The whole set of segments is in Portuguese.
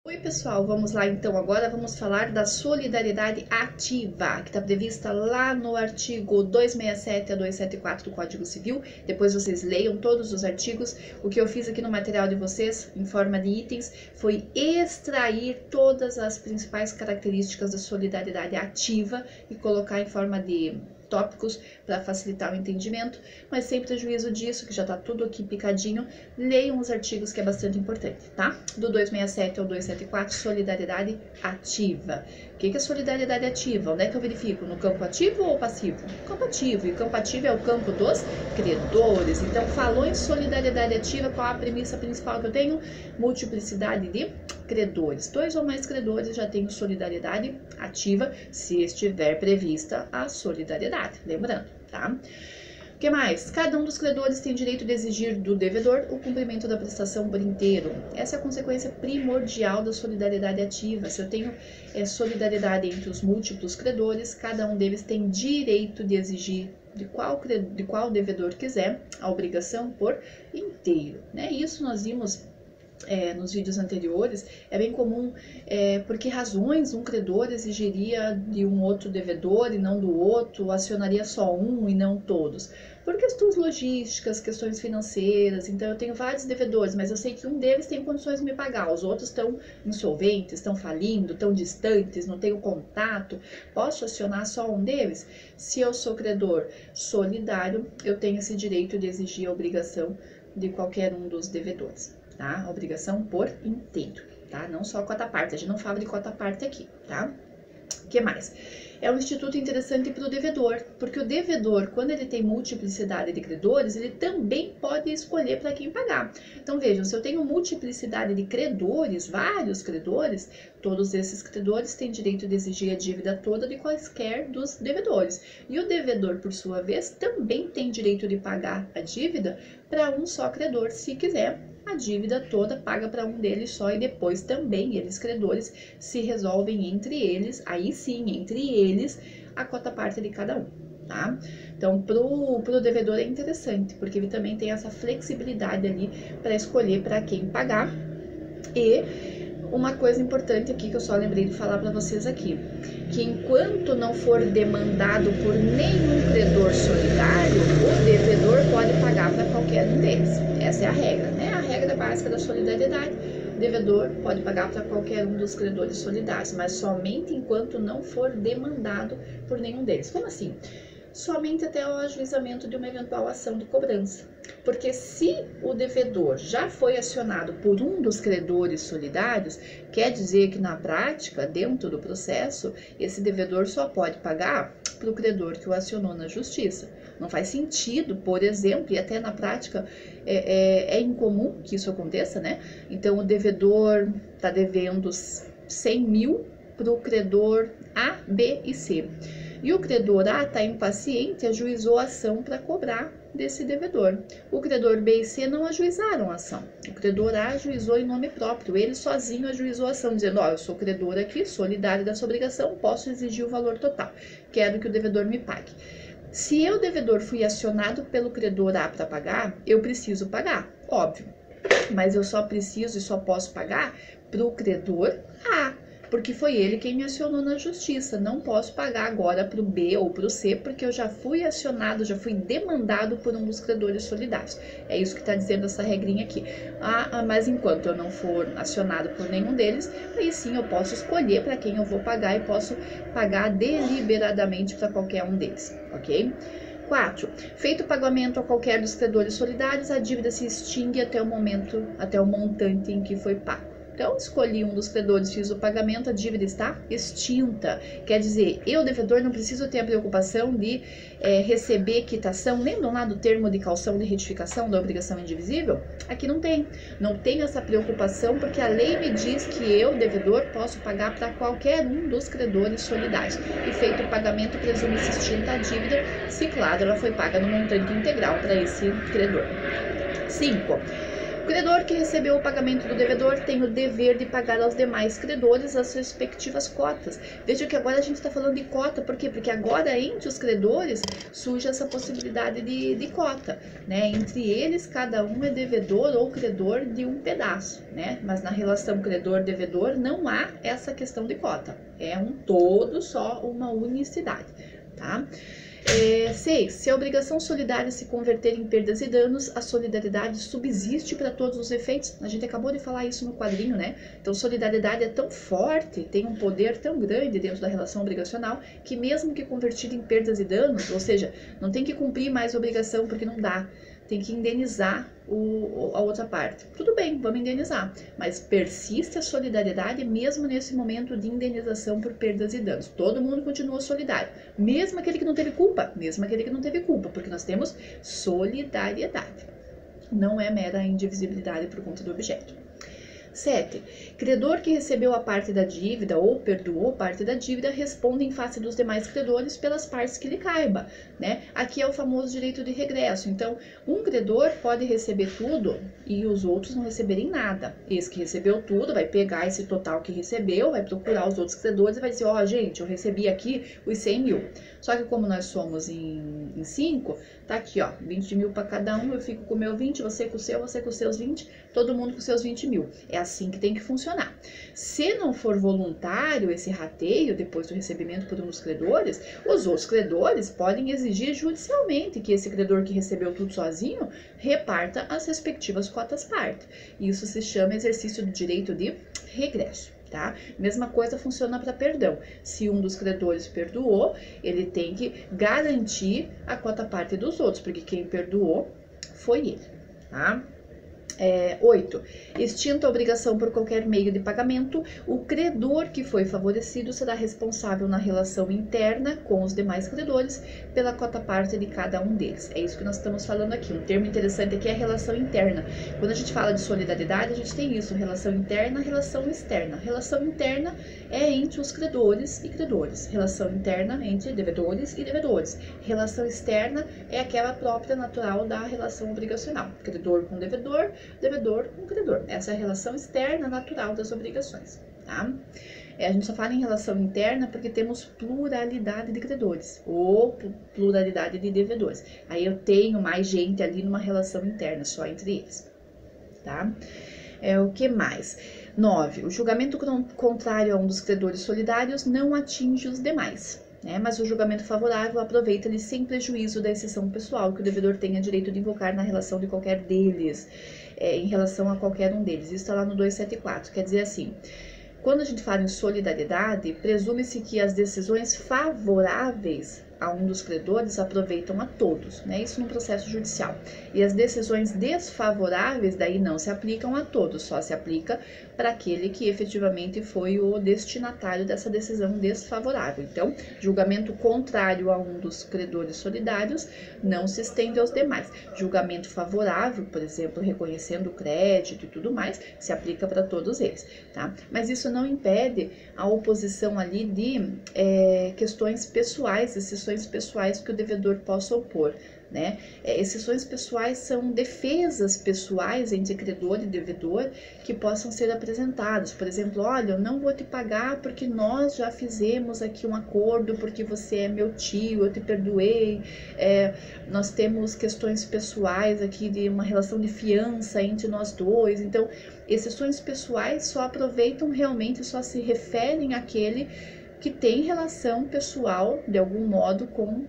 Oi pessoal, vamos lá então. Agora vamos falar da solidariedade ativa, que está prevista lá no artigo 267 a 274 do Código Civil. Depois vocês leiam todos os artigos. O que eu fiz aqui no material de vocês, em forma de itens, foi extrair todas as principais características da solidariedade ativa e colocar em forma de tópicos para facilitar o entendimento, mas sem prejuízo disso, que já está tudo aqui picadinho, leiam os artigos que é bastante importante, tá? Do 267 ao 274, solidariedade ativa. O que é solidariedade ativa? Onde é que eu verifico? No campo ativo ou passivo? Campo ativo, e o campo ativo é o campo dos credores. Então, falou em solidariedade ativa, qual a premissa principal que eu tenho? Multiplicidade de credores. 2 ou mais credores já tem solidariedade ativa, se estiver prevista a solidariedade, lembrando, tá? O que mais? Cada um dos credores tem direito de exigir do devedor o cumprimento da prestação por inteiro. Essa é a consequência primordial da solidariedade ativa. Se eu tenho solidariedade entre os múltiplos credores, cada um deles tem direito de exigir de qual devedor quiser a obrigação por inteiro, né? Isso nós vimos nos vídeos anteriores. É bem comum, por que razões um credor exigiria de um outro devedor e não do outro, acionaria só um e não todos? Por questões logísticas, questões financeiras. Então eu tenho vários devedores, mas eu sei que um deles tem condições de me pagar, os outros estão insolventes, estão falindo, estão distantes, não tenho contato. Posso acionar só um deles? Se eu sou credor solidário, eu tenho esse direito de exigir a obrigação de qualquer um dos devedores, tá? Obrigação por inteiro, tá? Não só cota parte, a gente não fala de cota parte aqui, tá? O que mais? É um instituto interessante para o devedor, porque o devedor, quando ele tem multiplicidade de credores, ele também pode escolher para quem pagar. Então vejam, se eu tenho multiplicidade de credores, vários credores, todos esses credores têm direito de exigir a dívida toda de quaisquer dos devedores. E o devedor, por sua vez, também tem direito de pagar a dívida para um só credor, se quiser. A dívida toda paga para um deles só e depois também eles, credores, se resolvem entre eles, aí sim, entre eles, a cota parte de cada um, tá? Então, pro devedor é interessante, porque ele também tem essa flexibilidade ali para escolher para quem pagar. E uma coisa importante aqui que eu só lembrei de falar para vocês aqui, que enquanto não for demandado por nenhum credor solidário, o devedor pode pagar para qualquer um deles. Essa é a regra, né? A regra básica da solidariedade. O devedor pode pagar para qualquer um dos credores solidários, mas somente enquanto não for demandado por nenhum deles. Como assim? Somente até o ajuizamento de uma eventual ação de cobrança. Porque se o devedor já foi acionado por um dos credores solidários, quer dizer que na prática, dentro do processo, esse devedor só pode pagar para o credor que o acionou na justiça. Não faz sentido, por exemplo, e até na prática é incomum que isso aconteça, né? Então o devedor está devendo 100 mil para o credor A, B e C. E o credor A está impaciente, ajuizou a ação para cobrar desse devedor. O credor B e C não ajuizaram a ação. O credor A ajuizou em nome próprio, ele sozinho ajuizou a ação, dizendo, ó, eu sou credor aqui, solidário dessa obrigação, posso exigir o valor total, quero que o devedor me pague. Se eu, devedor, fui acionado pelo credor A para pagar, eu preciso pagar, óbvio, mas eu só preciso e só posso pagar para o credor A, porque foi ele quem me acionou na justiça. Não posso pagar agora para o B ou para o C, porque eu já fui acionado, já fui demandado por um dos credores solidários. É isso que está dizendo essa regrinha aqui. Mas enquanto eu não for acionado por nenhum deles, aí sim eu posso escolher para quem eu vou pagar e posso pagar deliberadamente para qualquer um deles, ok? 4. Feito o pagamento a qualquer dos credores solidários, a dívida se extingue até o montante em que foi pago. Então, escolhi um dos credores, fiz o pagamento, a dívida está extinta. Quer dizer, eu, devedor, não preciso ter a preocupação de receber quitação. Lembram lá do termo de caução de retificação da obrigação indivisível? Aqui não tem. Não tenho essa preocupação porque a lei me diz que eu, devedor, posso pagar para qualquer um dos credores solidários. E feito o pagamento, presume-se extinta a dívida, se, claro, ela foi paga no montante integral para esse credor. 5. O credor que recebeu o pagamento do devedor tem o dever de pagar aos demais credores as respectivas cotas. Veja que agora a gente está falando de cota, por quê? Porque agora entre os credores surge essa possibilidade de cota, né? Entre eles, cada um é devedor ou credor de um pedaço, né? Mas na relação credor-devedor não há essa questão de cota, é um todo só, uma unicidade, tá? 6. Se a obrigação solidária se converter em perdas e danos, a solidariedade subsiste para todos os efeitos. A gente acabou de falar isso no quadrinho, né? Então, solidariedade é tão forte, tem um poder tão grande dentro da relação obrigacional, que mesmo que convertida em perdas e danos, ou seja, não tem que cumprir mais obrigação porque não dá, tem que indenizar a outra parte. Tudo bem, vamos indenizar, mas persiste a solidariedade mesmo nesse momento de indenização por perdas e danos. Todo mundo continua solidário, mesmo aquele que não teve culpa, porque nós temos solidariedade. Não é mera indivisibilidade por conta do objeto. 7. Credor que recebeu a parte da dívida ou perdoou parte da dívida responde em face dos demais credores pelas partes que lhe caiba, né? Aqui é o famoso direito de regresso. Então, um credor pode receber tudo e os outros não receberem nada. Esse que recebeu tudo vai pegar esse total que recebeu, vai procurar os outros credores e vai dizer, ó, gente, eu recebi aqui os 100 mil. Só que como nós somos em 5, tá aqui, ó, 20 mil para cada um, eu fico com o meu 20, você com os seus 20, todo mundo com seus 20 mil. É assim que tem que funcionar. Se não for voluntário esse rateio, depois do recebimento por um dos credores, os outros credores podem exigir judicialmente que esse credor que recebeu tudo sozinho reparta as respectivas cotas-parte. Isso se chama exercício do direito de regresso. Tá? Mesma coisa funciona para perdão. Se um dos credores perdoou, ele tem que garantir a cota-parte dos outros, porque quem perdoou foi ele. Tá? 8. Extinta a obrigação por qualquer meio de pagamento, o credor que foi favorecido será responsável na relação interna com os demais credores pela cota-parte de cada um deles. É isso que nós estamos falando aqui. Um termo interessante aqui é a relação interna. Quando a gente fala de solidariedade, a gente tem isso, relação interna, relação externa. Relação interna é entre os credores e credores. Relação interna entre devedores e devedores. Relação externa é aquela própria natural da relação obrigacional. Credor com devedor, devedor com credor. Essa é a relação externa natural das obrigações, tá? A gente só fala em relação interna porque temos pluralidade de credores ou pluralidade de devedores. Aí eu tenho mais gente ali numa relação interna, só entre eles, tá? O que mais? 9. O julgamento contrário a um dos credores solidários não atinge os demais. Mas o julgamento favorável aproveita-lhe sem prejuízo da exceção pessoal que o devedor tenha direito de invocar na relação de qualquer deles, em relação a qualquer um deles. Isso está lá no 274, quer dizer assim, quando a gente fala em solidariedade, presume-se que as decisões favoráveis a um dos credores aproveitam a todos, né? Isso no processo judicial. E as decisões desfavoráveis daí não se aplicam a todos, só se aplica para aquele que efetivamente foi o destinatário dessa decisão desfavorável. Então, julgamento contrário a um dos credores solidários não se estende aos demais. Julgamento favorável, por exemplo, reconhecendo o crédito e tudo mais, se aplica para todos eles, tá? Mas isso não impede a oposição ali de questões pessoais, exceções pessoais que o devedor possa opor, né? Exceções pessoais são defesas pessoais entre credor e devedor que possam ser apresentadas. Por exemplo, olha, eu não vou te pagar porque nós já fizemos aqui um acordo, porque você é meu tio, eu te perdoei. Nós temos questões pessoais aqui de uma relação de fiança entre nós dois. Então, exceções pessoais só aproveitam realmente, só se referem àquele que tem relação pessoal, de algum modo, com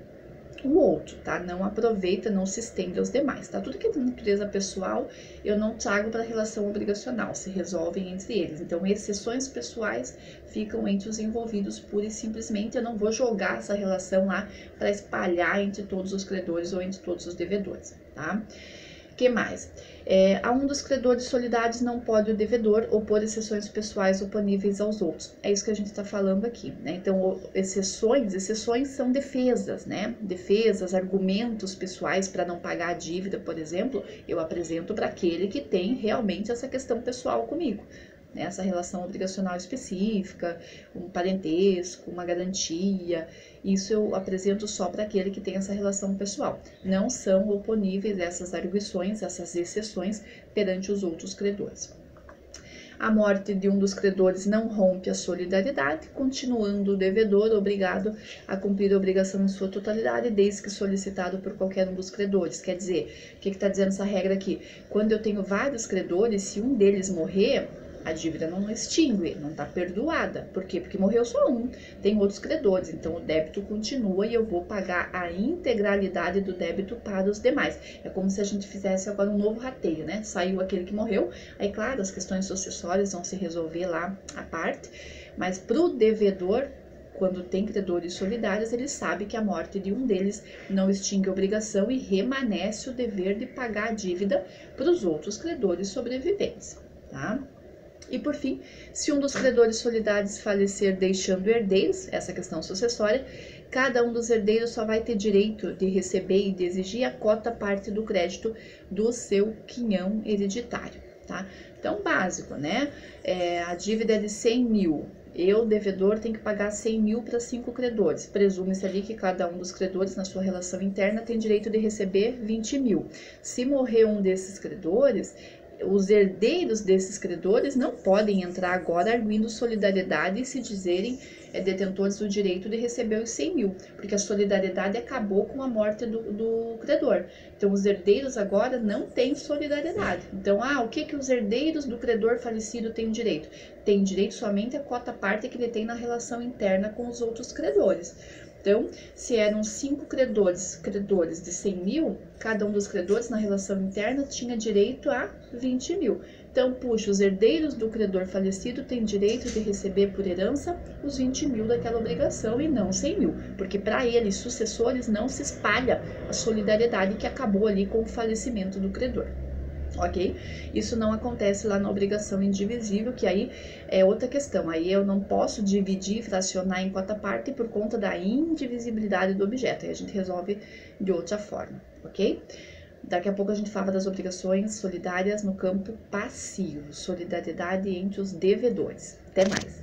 o outro, tá? Não aproveita, não se estende aos demais, tá? Tudo que é de natureza pessoal, eu não trago para a relação obrigacional, se resolvem entre eles. Então, exceções pessoais ficam entre os envolvidos pura e simplesmente. Eu não vou jogar essa relação lá para espalhar entre todos os credores ou entre todos os devedores, tá? O que mais? A um dos credores solidários não pode o devedor opor exceções pessoais oponíveis aos outros. É isso que a gente está falando aqui, né? Então, exceções são defesas, né? Defesas, argumentos pessoais para não pagar a dívida, por exemplo, eu apresento para aquele que tem realmente essa questão pessoal comigo, né? Essa relação obrigacional específica, um parentesco, uma garantia, isso eu apresento só para aquele que tem essa relação pessoal. Não são oponíveis essas arguições, essas exceções perante os outros credores. A morte de um dos credores não rompe a solidariedade, continuando o devedor obrigado a cumprir a obrigação em sua totalidade, desde que solicitado por qualquer um dos credores. Quer dizer, o que está dizendo essa regra aqui? Quando eu tenho vários credores, se um deles morrer, a dívida não extingue, não está perdoada. Por quê? Porque morreu só um, tem outros credores, então o débito continua e eu vou pagar a integralidade do débito para os demais. É como se a gente fizesse agora um novo rateio, né? Saiu aquele que morreu, aí claro, as questões sucessórias vão se resolver lá à parte, mas para o devedor, quando tem credores solidários, ele sabe que a morte de um deles não extingue a obrigação e remanesce o dever de pagar a dívida para os outros credores sobreviventes, tá? E por fim, se um dos credores solidários falecer deixando herdeiros, essa questão sucessória, cada um dos herdeiros só vai ter direito de receber e de exigir a cota parte do crédito do seu quinhão hereditário, tá? Então, básico, né? A dívida é de 100 mil. Eu, devedor, tenho que pagar 100 mil para 5 credores. Presume-se ali que cada um dos credores, na sua relação interna, tem direito de receber 20 mil. Se morrer um desses credores, os herdeiros desses credores não podem entrar agora arguindo solidariedade e se dizerem detentores do direito de receber os 100 mil, porque a solidariedade acabou com a morte do credor. Então, os herdeiros agora não têm solidariedade. Então, o que os herdeiros do credor falecido têm direito? Tem direito somente a cota parte que ele tem na relação interna com os outros credores. Então, se eram 5 credores de 100 mil, cada um dos credores na relação interna tinha direito a 20 mil. Então, puxa, os herdeiros do credor falecido têm direito de receber por herança os 20 mil daquela obrigação e não 100 mil, porque para eles, sucessores, não se espalha a solidariedade que acabou ali com o falecimento do credor. Ok? Isso não acontece lá na obrigação indivisível, que aí é outra questão. Aí eu não posso dividir, fracionar em cota parte por conta da indivisibilidade do objeto. Aí a gente resolve de outra forma, ok? Daqui a pouco a gente fala das obrigações solidárias no campo passivo, solidariedade entre os devedores. Até mais!